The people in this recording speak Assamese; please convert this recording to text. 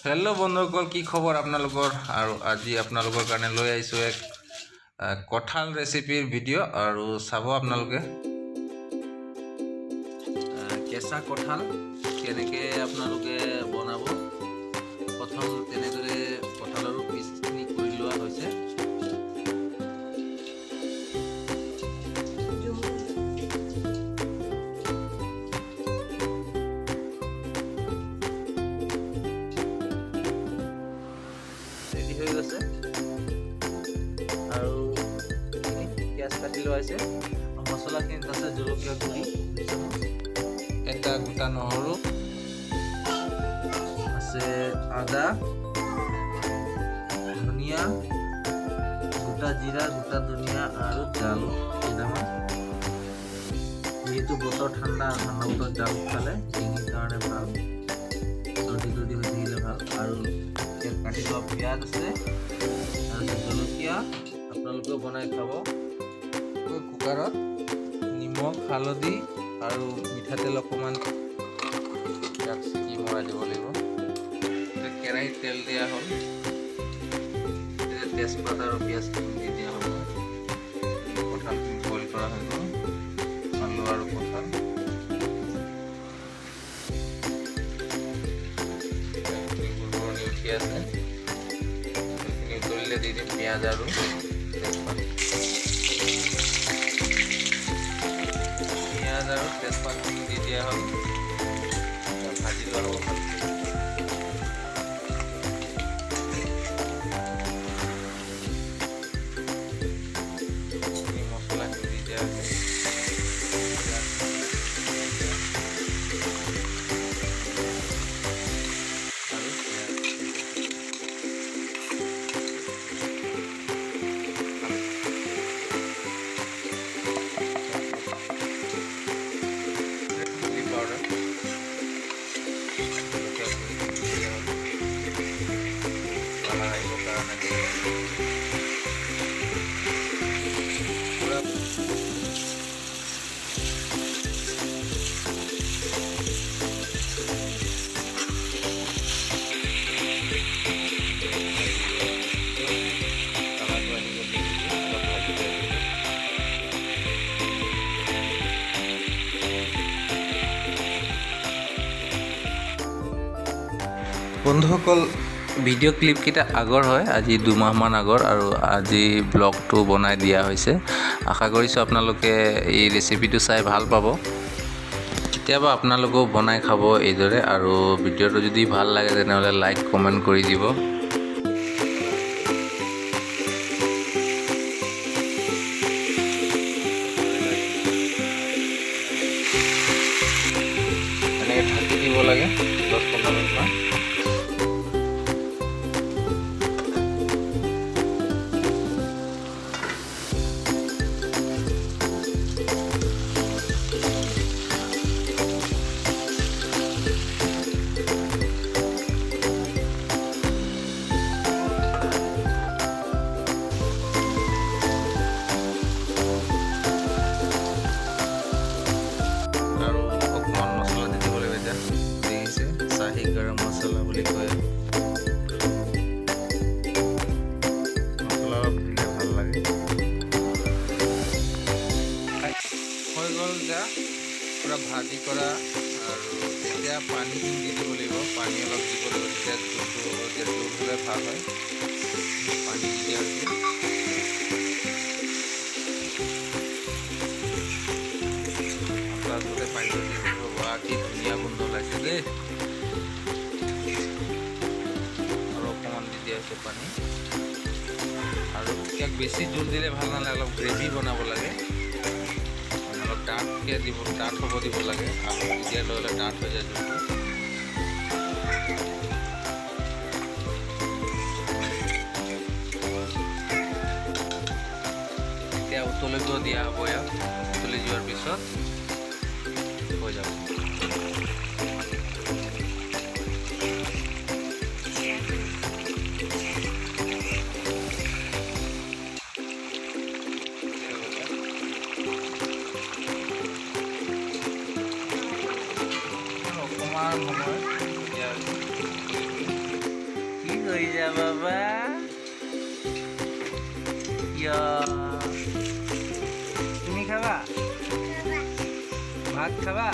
হেল্ল' বন্ধুসকল, কি খবৰ আপোনালোকৰ? আৰু আজি আপোনালোকৰ কাৰণে লৈ আহিছোঁ এক কঁঠাল ৰেচিপিৰ ভিডিঅ' আৰু চাব আপোনালোকে কেঁচা কঁঠাল কেনেকৈ আপোনালোকে বনাব। প্ৰথম তেনেদৰে কঁঠালৰ পিচখিনি কৰি লোৱা হৈছে। ৰেডি হৈ গৈছে আৰু পিঁয়াজ কাটি লোৱা হৈছে। মছলাখিনিত আছে জলকীয়া গুড়ি, এটা গোটা নহৰু আছে, আদা, ধনিয়া, গোটা জিৰা, গোটা ধনিয়া আৰু জালুক কেইটামান। যিহেতু বতৰ ঠাণ্ডা বতৰত জালুক খালে ডিঙিৰ কাৰণে ভাল, চৰ্দি হৈ থাকিলে ভাল। আৰু কাটি লোৱা পিঁয়াজ আছে আৰু জলকীয়া আপোনালোকেও বনাই খাব। কুকাৰত নিমখ, হালধি আৰু মিঠাতেল অকণমান ইয়াত চিটি মৰাই দিব লাগিব। কেৰাহীত তেল দিয়া হ'ল, তেজপাত আৰু পিঁয়াজখিনি দি দিয়া হ'ব। কঁঠালখিনি বইল কৰা হৈ গ'ল, আলু আৰু কঁঠাল। উঠি আছে, সেইখিনি উতলিলে দি দিম পিঁয়াজ আৰু তেজপাত। পিঁয়াজ আৰু তেজপাতখিনি দি দিয়া হ'ল, ভাজি লোৱা হ'ব ভালকৈ। মছলাখিনি দি দিয়া হৈছে। বন্ধুসকল, ভিডিঅ' ক্লিপকেইটা আগৰ হয়, আজি 2 মাহমান আগৰ, আৰু আজি ব্লগটো বনাই দিয়া হৈছে। আশা কৰিছোঁ আপোনালোকে এই ৰেচিপিটো চাই ভাল পাব। কেতিয়াবা আপোনালোকেও বনাই খাব এইদৰে। আৰু ভিডিঅ'টো যদি ভাল লাগে তেনেহ'লে লাইক কমেণ্ট কৰি দিব। এনেকৈ ঢাকি দিব লাগে 10-15 মিনিটমান। গৰম মছলা বুলি কয়, মছলা অলপ দিলে ভাল লাগে। হৈ গ'ল যা পূৰা ভাজি কৰা। আৰু এতিয়া পানীখিনি দি দিব লাগিব, পানী অলপ দিব লাগিব, তেতিয়া জোল হ'লে ভাল হয়। পানী দি দিয়া হৈছে। তাৰপিছতে পানীটো দি দিব। কি ধুনীয়া গোন্ধ ওলাইছে দেই। পানী আৰু ইয়াক বেছি জোল দিলে ভাল নালাগে, অলপ গ্ৰেভি বনাব লাগে, অলপ ডাঠকৈ ডাঠ হ'ব দিব লাগে। আলু তেতিয়া লৈ অলপ ডাঠ হৈ যায় জোলটো। এতিয়া উতলিব দিয়া হ'ব। ইয়াক উতলি যোৱাৰ পিছত হৈ যাব। সময় ইয়া বাবা ইয়া তুমি খাবা ভাত খাবা